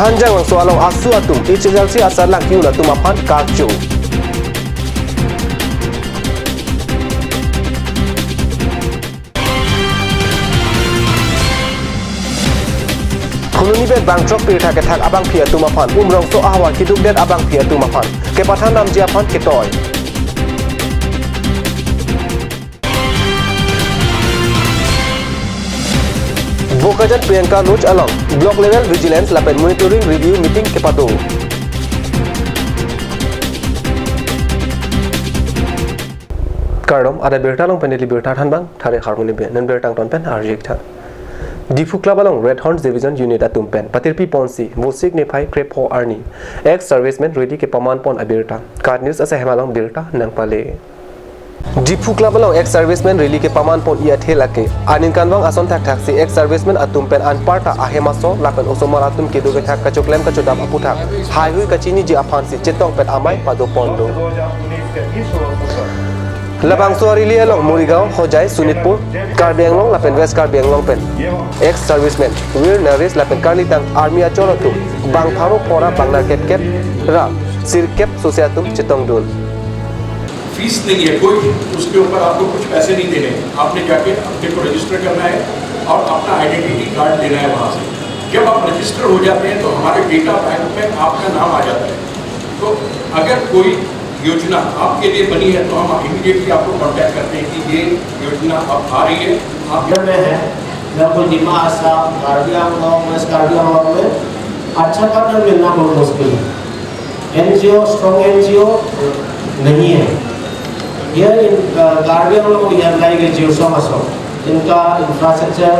Hanjang lang so along asu atum ichijalsi asar lang kiuna tumapan karchu. Kuluni bet bangtrok pirta ke thak abang phia tumapan umrong so ahwa kiduk det abang phia tumapan ke pathan nam jiapan ke toy. Bokajan Priyanka Roach along block level vigilance lapen monitoring review meeting ke patu. Kardom ada berta long peneli berta than bang thare harmoni be nan bertang ton pen arjek tha. Difu Club along Red Horns Division Unit atum pen patirpi ponsi musik ne phai crepo arni ex serviceman ready ke paman pon abirta card news ase hemalong birta nang pale. Difu Club along ex serviceman rally ke paman pon ia thelake anin kanwang ason thak thaksi ex serviceman atum pen anparta ahemaso lapen osomar atum ke doge thak kachoklem kachodam aputhak hai hui kachini ji afansi chetong pen amai pado pondo. Labang Suarili along Murigao, Hojai, Sunitpur, Karbianglong, Lapen West Karbianglong pen. Ex-servicemen, Wir Naris, Lapen Karlitang, Army Achorotum, Bang Paro Pora, Banglar Kep, Ra, Sir Kep, Sosiatum, Chetong Dun. Fees नहीं है कोई, उसके ऊपर आपको कुछ पैसे नहीं देने, आपने जाके अपने को रजिस्टर करना है और अपना आइडेंटिटी कार्ड लेना है वहाँ से। जब आप रजिस्टर हो जाते हैं तो हमारे डेटा बैंक में आपका नाम आ जाता है। तो अगर कोई योजना आपके लिए बनी है तो हम इमीडिएटली आपको कांटेक्ट करते हैं कि ये योजना अब आ रही है। आप में है जब डिमा आसाम कार्बी आंगलोंग वेस्ट कार्बी आंगलोंग में अच्छा पार्टनर मिलना बहुत मुश्किल है। एनजीओ स्ट्रॉन्ग एनजीओ नहीं है। ये Karbi Anglong we have like NGO समासो इनका इंफ्रास्ट्रक्चर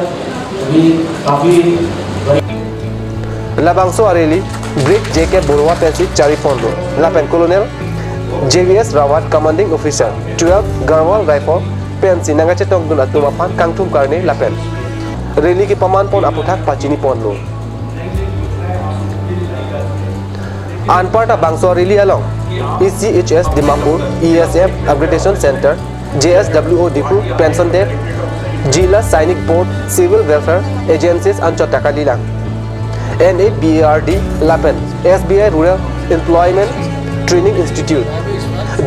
भी काफी Labang Suarili, Brig JK Burwa Pensi Chari Fondo, Lapen Colonel JVS Rawat Commanding Officer 12 Garwal Rifle Pensi Nanga Chetong Dun Atumapan Kangtum Karne Lapen Rally ke paman pon aputhak pachini pon lo Anparta Bangso Rally along ECHS Dimapur ESF Upgradation Center JSWO Dipu Pension Debt Jila Sainik Board Civil Welfare Agencies Anchotakalilang N8BARD Lapen SBI Rural Employment Training Institute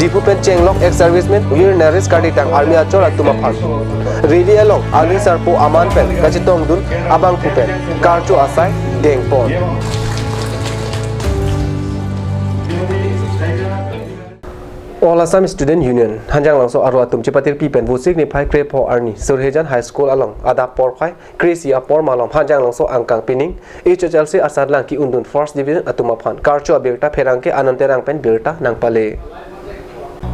Dipu Pen Chenglok ex-serviceman Wir Naris Karditang Army Achor Atumapan Rally along Ali Sarpo Aman Pen Kachitong Dun Abang Pupen Karchu Asai Dengpon All Assam Student Union Hanjang Langso Aro Atum Chipatir Pipen Vusik ni Pai Crepo Arni Surhejan High School along Adap Por Pai Krisi Apor Malom Hanjang Langso Angkang Pining HHLC Asar Lang Ki Undun First Division Atumapan Karchu Abirta Perangke Ananterang Pen Birta Nang Pale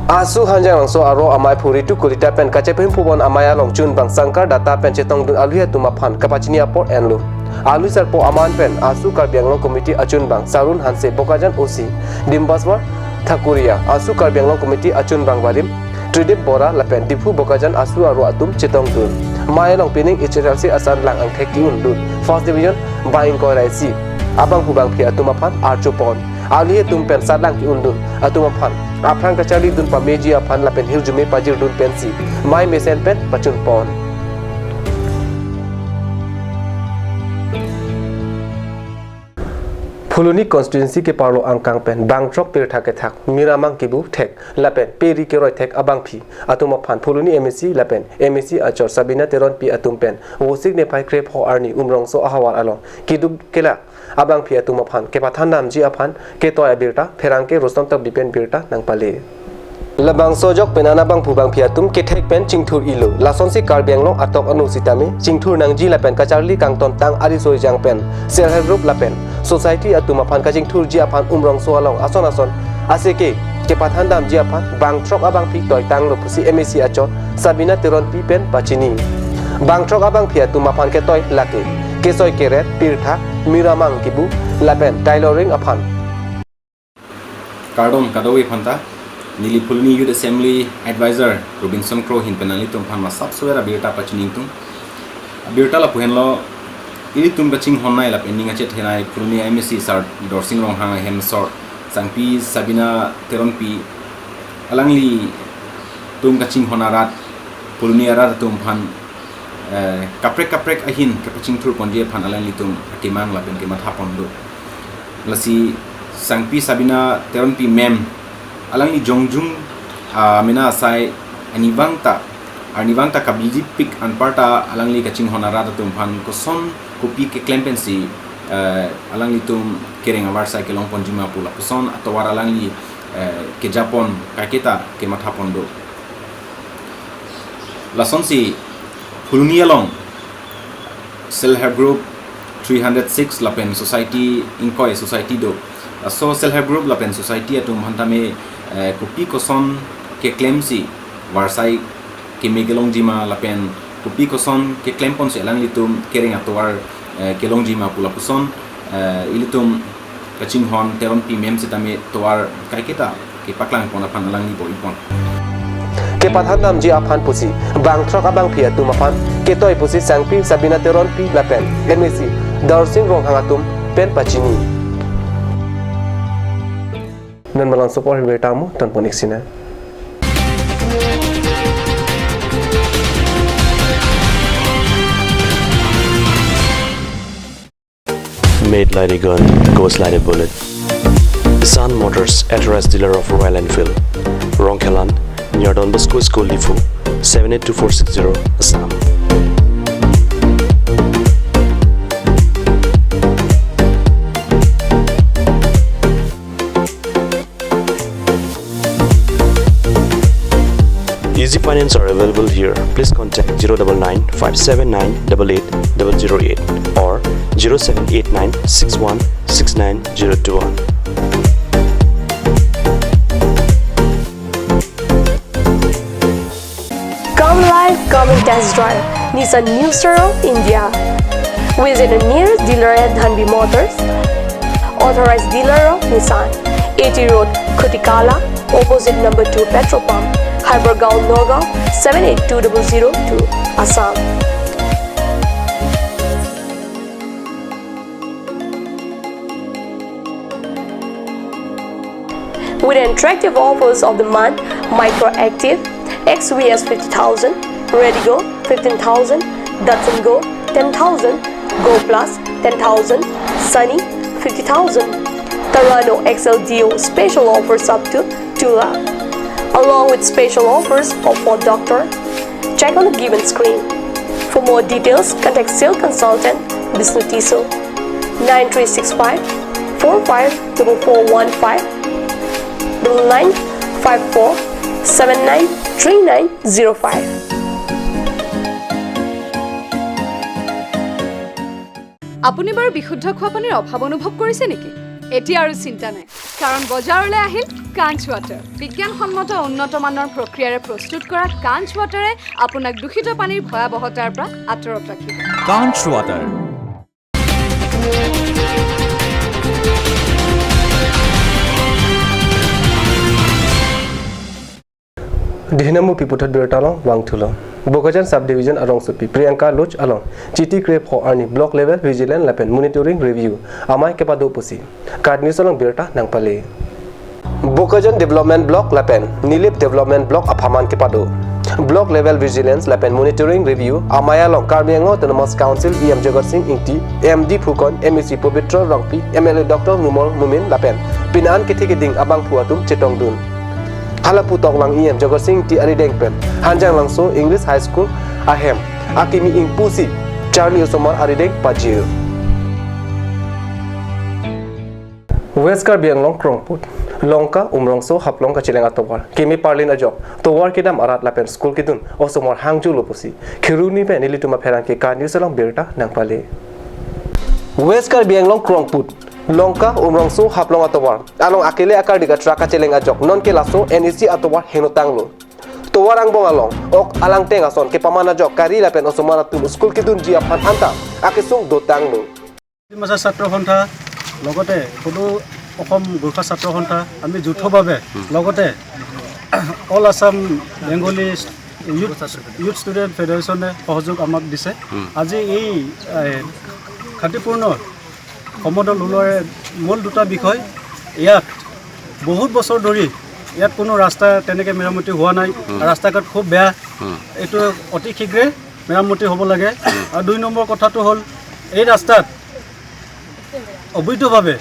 Asu Hanjang Langso Aro Amai Puri Tu Kulita Pen Kachepim Pubon Amaya Long Chun Bang Sangkar Data Pen Chetong Dun Aluya Tumapan Kapachini Apor Enlu Alu Sarpo Aman Pen Asu Karbianglong Committee Achun Bang Sarun Hanse Bokajan OC Dimbaswar Thakuria Asu Karbianglong Committee Achun Bangwarim Tridip Bora Lapen Dipu Bokajan Asu Aro Atum Chetong Dun Mayalong Pining HRLC Asan Lang Ang Theki Undun First Division Baing Koraisi Abang Hubang Phi Atumapan Archopon Ali Tumpen Sadlang Ki Undun Atumapan Aprang Kachali Dun Pameji Apan Lapen Hiljume Pajir Dun Pensi Mai Mesen Pen Pachun Pon Fuluni constituency ke parlo angkang pen bangtrok pirtha ke thak miramang kibu thek lapen peri ke roi thek abang phi atuma phan Fuluni MSC lapen MSC achor Sabina Teron pi atum pen wosik ne pai krep ho arni umrong so ahawar along kidub kela abang phi atuma phan ke pathan nam ji aphan ke toy birta pherang ke rostam tak bipen birta nang pale Labang sojok penana bang phubang phiatum ke thek pen chingthur ilo lasonsi karbianglong atok anu sitame chingthur nangji lapen kacharli kangton tang ari soijang pen self help group lapen society atuma phan ka chingthur ji aphan umrong so along ason ason aseke ke pathan dam ji aphan bang trok abang phi toy tang lo pusi MSC achon Sabina Teron pi pen pachini bang trok abang phiatum aphan ke toy lake ke soy keret pirtha miramang kibu lapen tailoring aphan Kardom Kadawi Phanta Nili Fulni Youth Assembly Advisor Robinson Crow hin penali tum phan masap suera birta pachining tum birta la puhenlo iri tum baching honnai la pending ache thenai Fulni MSC sar dorsing rong hang hem sor sangpi Sabina Teron pi alangli tum kaching honarat Fulni arat tum phan kaprek ahin kapaching thur ponje phan alangli tum timang la pen ke matha pondo lasi sangpi sabina teronpi mem alang ni jongjung mina asai anivangta kabiji pik anparta alang li kaching honara tum phan ko son kopi ke klempensi alang li tum kering awar sai ke longpon jima pula son atawar alang li ke Japon kaketa ke mathapon do lason si huluni along self help group 306 lapen society inkoi society do so self help group lapen society atum hantame kopi koson ke klemsi warsai ke megelong jima lapen kopi koson ke klempon se lang litum kering atwar ke long jima pula puson ilitum kaching hon teron pi mem setame toar kaiketa ke paklang pon apan lang ni boi pon ke pathan nam ji aphan pusi bang throk abang phia tu maphan ke toy pusi sangpi sabina teron pi lapen MSc darsing rong hangatum pen pachini nan malang support betamu tan ponik sina Made like a gun, goes like a bullet. San Motors, authorized dealer of Royal Enfield, Ronkelan, near Don Bosco School, Lifu, 782460, Assam. Easy finance are available here. Please contact 099 579 88 008 or 0789 61 69021. Come live, come and test drive Nissan New Staro India. Visit a nearest dealer at Dhanbi Motors, authorized dealer of Nissan, 80 Road, Kutikala, opposite number 2 petrol pump, Hypergaon, Nagaon, 782002, Assam. With attractive offers of the month, Microactive, XVS 50,000, Redigo 15,000, Datsun Go 10,000, Go Plus 10,000, Sunny 50,000. Tarano XL Dio special offers up to 2 lakh. Along with special offers of Ford Doctor. Check on the given screen. For more details, contact sales consultant Bisnu Tiso 9365 454415 9954 793905. আপুনি বাৰু বিশুদ্ধ খোৱা পানীৰ অভাৱ অনুভৱ কৰিছে নেকি? এতিয়া আৰু চিন্তা নাই, কাৰণ বজাৰলৈ আহিল কাঞ্চ ৱাটাৰ। বিজ্ঞানসন্মত উন্নত মানৰ প্ৰক্ৰিয়াৰে প্ৰস্তুত কৰা কাঞ্চ ৱাটাৰে আপোনাক দূষিত পানীৰ ভয়াৱহতাৰ পৰা আঁতৰত ৰাখিব। কাঞ্চ water. Dihinamu piputat bertalong wang tulong. Bokajan subdivision along supi Priyanka Loch along GT Crep ho arni block level vigilant lapen monitoring review amai kepado pusi card news along berta nang pale Bokajan development block lapen Nilip development block aphaman kepado block level vigilance lapen monitoring review amaya long Karbiango autonomous council EM Jagat Singh Inti MD Phukon MEC Pavitra Rangpi MLA Dr Numol Mumin lapen pinan kethike ding abang phuatum chetong dun Hala putok lang EM Jagat Singh ti ari dengpen hanjang langso English High School ahem akimi ing pusi Charlie Osomar ari deng pajil West Karbiang long krongput longka umrongso haplong ka chileng atowar kimi parlin ajok towar kidam arat lapen school kidun Osomar hangju lopusi khiruni pe nilituma pheran ke ka news long berta nang pale West Karbiang long krongput Longka umrongso haplong atowar along akele akar diga traka cheleng ajok non ke laso NEC atowar henotanglo towar angbong along ok alang teng ason ke pamana jok kari lapen Osomar tum school kidun ji aphan anta akisung dotanglo মজা ছাত্ৰ সন্থা লগতে কোনো অসম গোৰ্খা ছাত্ৰ সন্থা আমি যৌথভাৱে লগতে all Assam Bengali youth student ফেডাৰেশ্যনে সহযোগ আমাক দিছে আজি এই শান্তিপূৰ্ণ সমদল ওলোৱাৰ মূল দুটা বিষয় ইয়াত বহুত বছৰ ধৰি ইয়াত কোনো ৰাস্তা তেনেকৈ মেৰামতি হোৱা নাই ৰাস্তা ঘাট খুব বেয়া এইটো অতি শীঘ্ৰে মেৰামতি হ'ব লাগে আৰু 2 নম্বৰ কথাটো হ'ল এই ৰাস্তাত অবৈধভাৱে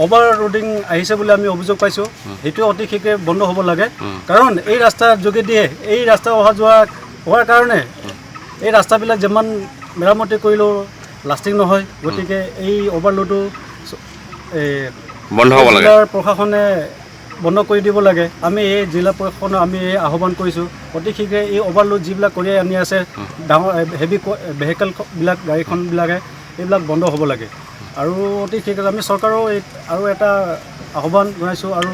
অভাৰ ৰোডিং আহিছে বুলি আমি অভিযোগ পাইছোঁ সেইটো অতি শীঘ্ৰে বন্ধ হ'ব লাগে কাৰণ এই ৰাস্তাৰ যোগেদিয়ে এই ৰাস্তা অহা যোৱা হোৱাৰ কাৰণে এই ৰাস্তাবিলাক যিমান মেৰামতি কৰিলেও লাষ্টিং নহয় গতিকে এই অভাৰলোডটো বন্ধ হ'ব লাগে জিলাৰ প্ৰশাসনে বন্ধ কৰি দিব লাগে আমি এই জিলা প্ৰশাসনক আমি এই আহ্বান কৰিছোঁ অতি শীঘ্ৰে এই অভাৰলোড যিবিলাক কৰি আনি আছে ডাঙৰ হেভি ভেহিকেলবিলাক গাড়ীখনবিলাকে এইবিলাক বন্ধ হ'ব লাগে আৰু অতি শীঘ্ৰে আমি চৰকাৰৰো আৰু এটা আহ্বান জনাইছোঁ আৰু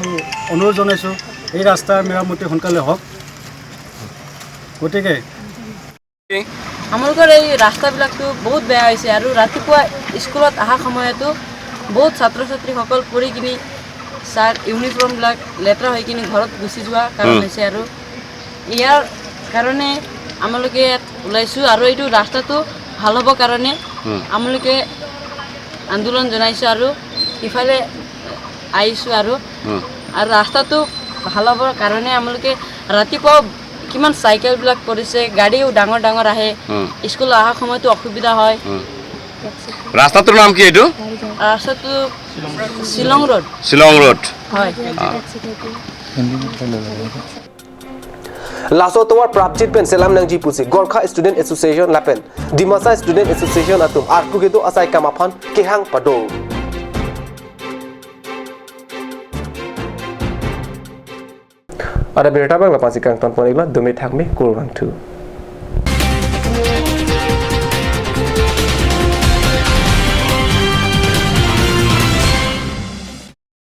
অনুৰোধ জনাইছোঁ এই ৰাস্তাৰ মেৰামতি সোনকালে হওক গতিকে আমালোকৰ এই ৰাস্তাবিলাকতো বহুত বেয়া হৈছে আৰু ৰাতিপুৱা স্কুলত অহা সময়তো বহুত ছাত্ৰ ছাত্ৰীসকল পঢ়ি কিনি চাৰ্ট ইউনিফৰ্মবিলাক লেতেৰা হৈ কিনি ঘৰত গুচি যোৱা কাৰণ হৈছে আৰু ইয়াৰ কাৰণে আমালোকে ইয়াত ওলাইছোঁ আৰু এইটো ৰাস্তাটো ভাল হ'ব কাৰণে আমালোকে আন্দোলন জনাইছোঁ আৰু ইফালে আহিছোঁ আৰু ৰাস্তাটো ভাল হ'বৰ কাৰণে আমালোকে ৰাতিপুৱা কিমান চাইকেলবিলাক কৰিছে গাড়ীও ডাঙৰ ডাঙৰ আহে স্কুল অহা সময়তো অসুবিধা হয় ৰাস্তাটোৰ নাম কি এইটো ৰাস্তাটো শ্বিলং ৰোড হয় Lasotowar Prabjit Pen Selam Nangji Pusi Gorkha Student Association Lapen Dimasa Student Association Atum Arkugedo Asai Kamaphan Kehang Pado Ada berita bang lapasi kang tonton iklan demi thakmi kurang tu